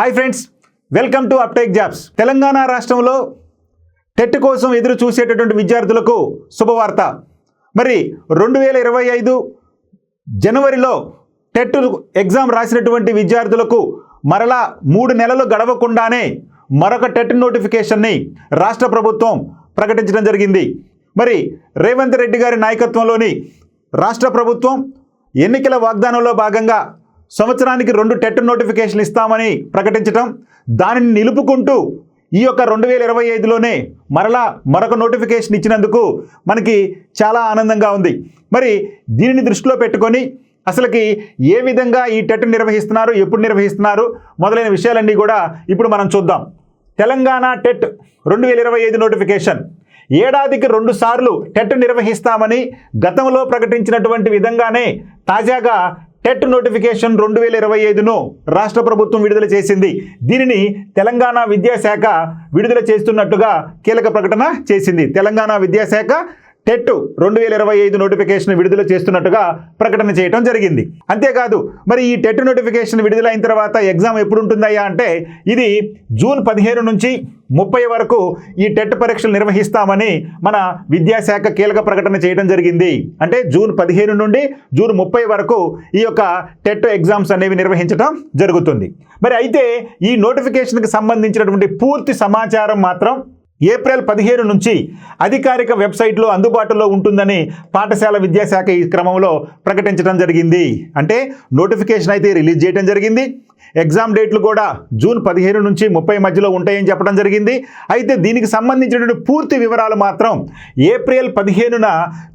Hi friends, welcome to uptake jobs. Telangana రాష్ట్రంలో TET కోసం ఎదురు చూసేటటువంటి విద్యార్థులకు శుభవార్త. మరి 2025 జనవరిలో టెట్ ఎగ్జామ్ రాసినటువంటి విద్యార్థులకు మరలా 3 నెలలు గడవకుండానే మరొక టెట్ నోటిఫికేషన్ని రాష్ట్ర ప్రభుత్వం ప్రకటించడం జరిగింది. మరి రేవంత్ రెడ్డి గారి నాయకత్వంలోని రాష్ట్ర ప్రభుత్వం ఎన్నికల వాగ్దానంలో భాగంగా సంవత్సరానికి 2 టెట్ నోటిఫికేషన్లు ఇస్తామని ప్రకటించడం, దానిని నిలుపుకుంటూ ఈ యొక్క 2025లోనే మరొక నోటిఫికేషన్ ఇచ్చినందుకు మనకి చాలా ఆనందంగా ఉంది. మరి దీనిని దృష్టిలో పెట్టుకొని అసలుకి ఏ విధంగా ఈ టెట్ నిర్వహిస్తున్నారు, ఎప్పుడు నిర్వహిస్తున్నారు మొదలైన విషయాలన్నీ కూడా ఇప్పుడు మనం చూద్దాం. తెలంగాణ టెట్ 2025 నోటిఫికేషన్ ఏడాదికి 2 సార్లు టెట్ నిర్వహిస్తామని గతంలో ప్రకటించినటువంటి విధంగానే తాజాగా టెట్ నోటిఫికేషన్ 2025ను రాష్ట్ర ప్రభుత్వం విడుదల చేసింది. దీనిని తెలంగాణ విద్యాశాఖ విడుదల చేస్తున్నట్టుగా కీలక ప్రకటన చేసింది. తెలంగాణ విద్యాశాఖ టెట్ 2025 నోటిఫికేషన్ విడుదల చేస్తున్నట్టుగా ప్రకటన చేయడం జరిగింది. అంతేకాదు మరి ఈ టెట్ నోటిఫికేషన్ విడుదలైన తర్వాత ఎగ్జామ్ ఎప్పుడు ఉంటుందయ్యా అంటే ఇది జూన్ 15 నుంచి 30 వరకు ఈ టెట్ పరీక్షలు నిర్వహిస్తామని మన విద్యాశాఖ కీలక ప్రకటన చేయడం జరిగింది. అంటే జూన్ 15 నుండి జూన్ 30 వరకు ఈ యొక్క టెట్ ఎగ్జామ్స్ అనేవి నిర్వహించడం జరుగుతుంది. మరి అయితే ఈ నోటిఫికేషన్కి సంబంధించినటువంటి పూర్తి సమాచారం మాత్రం ఏప్రిల్ 15 నుంచి అధికారిక వెబ్సైట్లో అందుబాటులో ఉంటుందని పాఠశాల విద్యాశాఖ ఈ క్రమంలో ప్రకటించడం జరిగింది. అంటే నోటిఫికేషన్ అయితే రిలీజ్ చేయడం జరిగింది. ఎగ్జామ్ డేట్లు కూడా జూన్ 15 నుంచి 30 మధ్యలో ఉంటాయని చెప్పడం జరిగింది. అయితే దీనికి సంబంధించినటువంటి పూర్తి వివరాలు మాత్రం ఏప్రిల్ 15న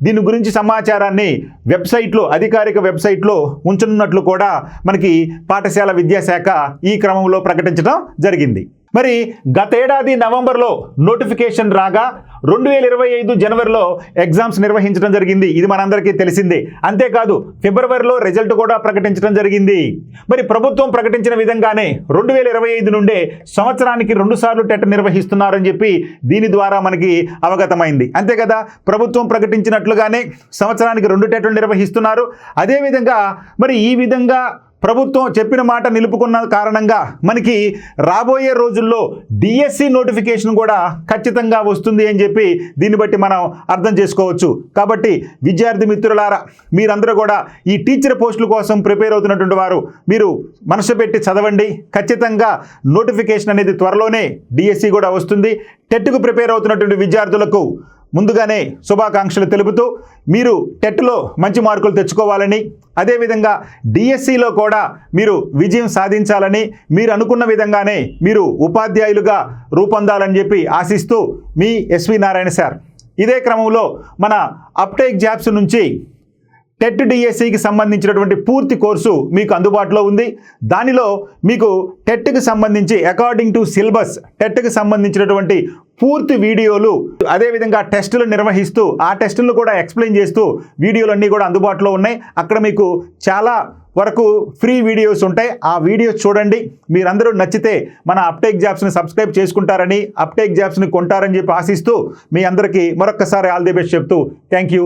దీని గురించి సమాచారాన్ని వెబ్సైట్లో, అధికారిక వెబ్సైట్లో ఉంచనున్నట్లు కూడా మనకి పాఠశాల విద్యాశాఖ ఈ క్రమంలో ప్రకటించడం జరిగింది. మరి గతేడాది నవంబర్లో నోటిఫికేషన్ రాగా 2025 జనవరిలో ఎగ్జామ్స్ నిర్వహించడం జరిగింది. ఇది మనందరికీ తెలిసిందే. అంతేకాదు ఫిబ్రవరిలో రిజల్ట్ కూడా ప్రకటించడం జరిగింది. మరి ప్రభుత్వం ప్రకటించిన విధంగానే 2025 నుండే సంవత్సరానికి 2 సార్లు టెట్ నిర్వహిస్తున్నారని చెప్పి దీని ద్వారా మనకి అవగతమైంది. అంతే కదా, ప్రభుత్వం ప్రకటించినట్లుగానే సంవత్సరానికి 2 టెట్లు నిర్వహిస్తున్నారు. అదేవిధంగా మరి ఈ విధంగా ప్రభుత్వం చెప్పిన మాట నిలుపుకున్న కారణంగా మనకి రాబోయే రోజుల్లో డిఎస్సి నోటిఫికేషన్ కూడా ఖచ్చితంగా వస్తుంది అని చెప్పి దీన్ని బట్టి మనం అర్థం చేసుకోవచ్చు. కాబట్టి విద్యార్థి మిత్రులారా, మీరందరూ కూడా ఈ టీచర్ పోస్టుల కోసం ప్రిపేర్ అవుతున్నటువంటి వారు మీరు మనసు పెట్టి చదవండి. ఖచ్చితంగా నోటిఫికేషన్ అనేది త్వరలోనే డిఎస్సి కూడా వస్తుంది. టెట్కు ప్రిపేర్ అవుతున్నటువంటి విద్యార్థులకు ముందుగానే శుభాకాంక్షలు తెలుపుతూ మీరు టెట్లో మంచి మార్కులు తెచ్చుకోవాలని, అదేవిధంగా డిఎస్సిలో కూడా మీరు విజయం సాధించాలని, మీరు అనుకున్న విధంగానే మీరు ఉపాధ్యాయులుగా రూపొందాలని చెప్పి ఆశిస్తూ మీ ఎస్వి నారాయణ సార్. ఇదే క్రమంలో మన అప్టేక్ జాబ్స్ నుంచి టెట్ డిఎస్సికి సంబంధించినటువంటి పూర్తి కోర్సు మీకు అందుబాటులో ఉంది. దానిలో మీకు టెట్కి సంబంధించి అకార్డింగ్ టు సిలబస్ టెట్కి సంబంధించినటువంటి పూర్తి వీడియోలు, అదేవిధంగా టెస్టులు నిర్వహిస్తూ ఆ టెస్టులను కూడా ఎక్స్ప్లెయిన్ చేస్తూ వీడియోలన్నీ కూడా అందుబాటులో ఉన్నాయి. అక్కడ మీకు చాలా వరకు ఫ్రీ వీడియోస్ ఉంటాయి. ఆ వీడియోస్ చూడండి. మీరందరూ నచ్చితే మన అప్టేక్ జాబ్స్ని సబ్స్క్రైబ్ చేసుకుంటారని, అప్టేక్ జాబ్స్ని కొంటారని చెప్పి ఆశిస్తూ మీ అందరికీ మరొక్కసారి ఆల్ ది బెస్ట్ చెప్తూ థ్యాంక్ యూ.